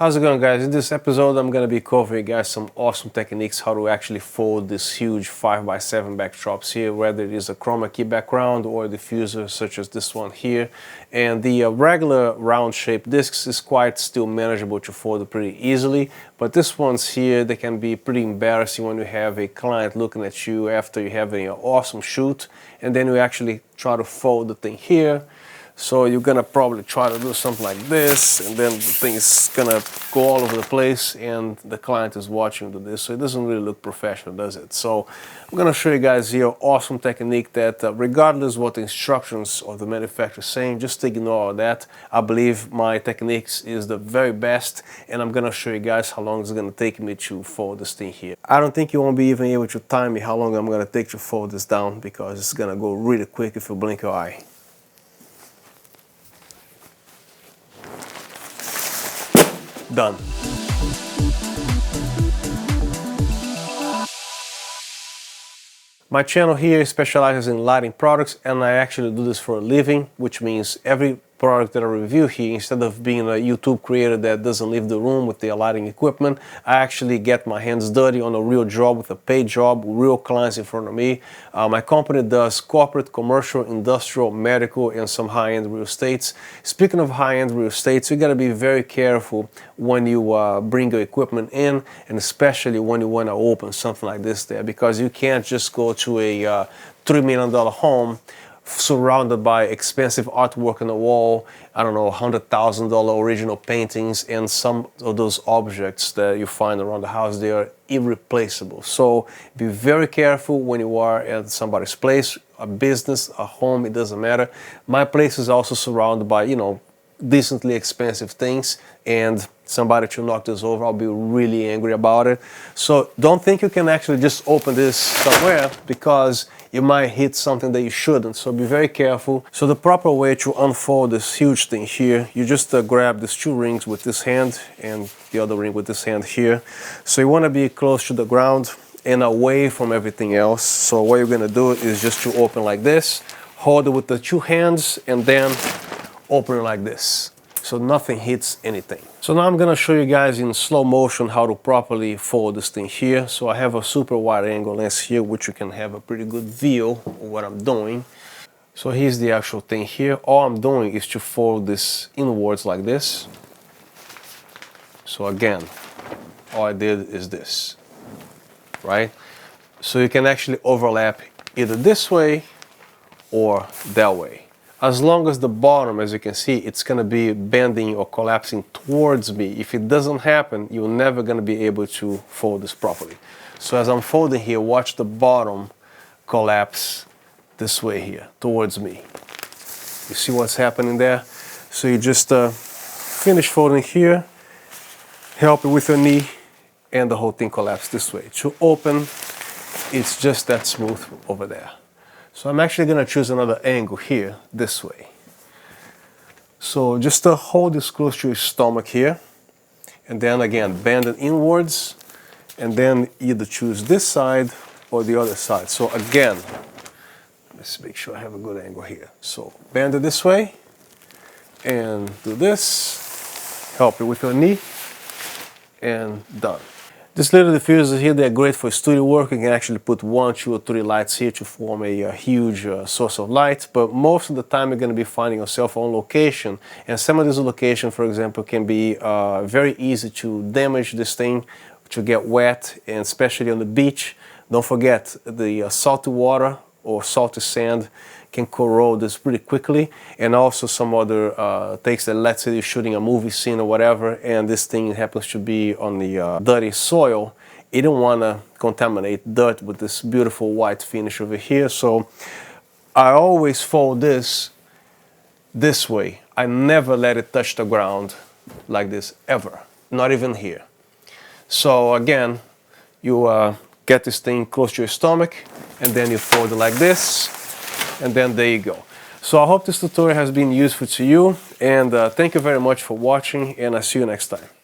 How's it going, guys? In this episode I'm going to be covering guys some awesome techniques how to actually fold this huge 5x7 backdrops here, whether it is a chroma key background or a diffuser such as this one here. And the regular round shaped discs is quite still manageable to fold pretty easily, but this ones here, they can be pretty embarrassing when you have a client looking at you after you have an awesome shoot and then you actually try to fold the thing here. So you're gonna probably try to do something like this, and then the thing is gonna go all over the place, and the client is watching do this, so it doesn't really look professional, does it? So I'm gonna show you guys here awesome technique that regardless what the instructions of the manufacturer is saying, just ignore all that. I believe my techniques is the very best, and I'm gonna show you guys how long it's gonna take me to fold this thing here. I don't think you won't be even able to time me how long I'm gonna take to fold this down, because it's gonna go really quick if you blink your eye. Done. My channel here specializes in lighting products, and I actually do this for a living, which means every product that I review here, instead of being a YouTube creator that doesn't leave the room with their lighting equipment, I actually get my hands dirty on a real job with a paid job, real clients in front of me. My company does corporate, commercial, industrial, medical, and some high-end real estates. Speaking of high-end real estates, you gotta be very careful when you bring your equipment in, and especially when you want to open something like this there, because you can't just go to a $3 million home surrounded by expensive artwork on the wall, I don't know, $100,000 original paintings, and some of those objects that you find around the house, they are irreplaceable. So be very careful when you are at somebody's place, a business, a home, it doesn't matter. My place is also surrounded by, you know, decently expensive things, and somebody to knock this over, I'll be really angry about it. So don't think you can actually just open this somewhere, because you might hit something that you shouldn't, so be very careful. So the proper way to unfold this huge thing here, you just grab these two rings with this hand and the other ring with this hand here. So you want to be close to the ground and away from everything else. So what you're going to do is just to open like this, hold it with the two hands, and then open it like this, so nothing hits anything. So now I'm gonna show you guys in slow motion how to properly fold this thing here. So I have a super wide angle lens here, which you can have a pretty good view of what I'm doing. So here's the actual thing here. All I'm doing is to fold this inwards like this. So again, all I did is this, right? So you can actually overlap either this way or that way. As long as the bottom, as you can see, it's going to be bending or collapsing towards me. If it doesn't happen, you're never going to be able to fold this properly. So as I'm folding here, watch the bottom collapse this way here, towards me. You see what's happening there? So you just finish folding here, help it with your knee, and the whole thing collapses this way. To open, it's just that smooth over there. So I'm actually going to choose another angle here, this way. So just hold this close to your stomach here, and then again bend it inwards, and then either choose this side or the other side. So again, let's make sure I have a good angle here. So bend it this way, and do this, help it with your knee, and done. These little diffusers here, they're great for studio work. You can actually put 1, 2, or 3 lights here to form a huge source of light, but most of the time you're going to be finding yourself on location, and some of these locations, for example, can be very easy to damage this thing, to get wet, and especially on the beach. Don't forget, the salty water or salty sand can corrode this pretty quickly, and also some other takes that, let's say you're shooting a movie scene or whatever, and this thing happens to be on the dirty soil. You don't want to contaminate dirt with this beautiful white finish over here. So I always fold this way. I never let it touch the ground like this, ever, not even here. So again, you get this thing close to your stomach, and then you fold it like this, and then there you go. So I hope this tutorial has been useful to you, and thank you very much for watching, and I'll see you next time.